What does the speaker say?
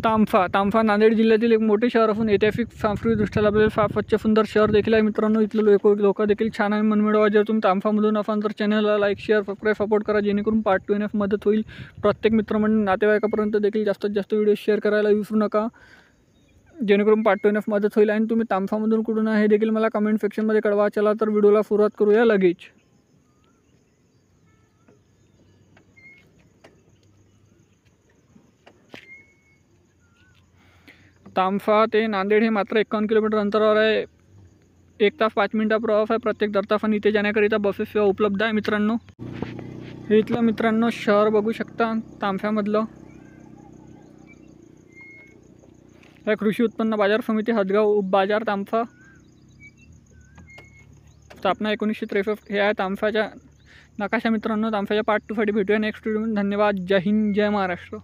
तांफा नांदेड जिल्ह्यातील एक मोठे शहर असून ऐतिहासिक सांस्कृतिकदृष्ट्या लाभलेले फार स्वच्छ सुंदर शहर देखील आहे मित्रांनो. इथले लोक देखील छान आणि मनमिळाऊ. जर तुम्ही तांफामधून असाल तर चॅनलला लाईक शेअर सबस्क्राईब सपोर्ट करा, जेणेकरून पार्ट 2 येण्यास मदत होईल. प्रत्येक मित्रमंडळी नातेवाईकापर्यंत देखील जास्तीत जास्त व्हिडिओ शेअर करायला विसरू नका, जेणेकरून पार्ट 2 येण्यास मदत होईल. आणि तुम्ही तांफामधून कुठून आहे हे देखील मला कमेंट सेक्शनमध्ये कळवा. चला तर व्हिडिओला सुरुवात करूया लगेच. तांफा ते नांदेड हे मात्र 51 किलोमीटर अंतरावर आहे. 1 तास 5 मिनिटा प्रवास आहे प्रत्येक दरताफाने. इथे जाण्याकरिता बसेस सेवा उपलब्ध आहे मित्रांनो. हे इथलं मित्रांनो शहर बघू शकता तांफ्यामधलं. हे कृषी उत्पन्न बाजार समिती हदगाव बाजार तांफा. स्थापना 1963. हे आहे तांफ्याच्या नकाशा मित्रांनो. तांफ्याच्या पार्ट 2 साठी भेटूया नेक्स्ट व्हिडिओ. धन्यवाद. जय हिंद, जय महाराष्ट्र.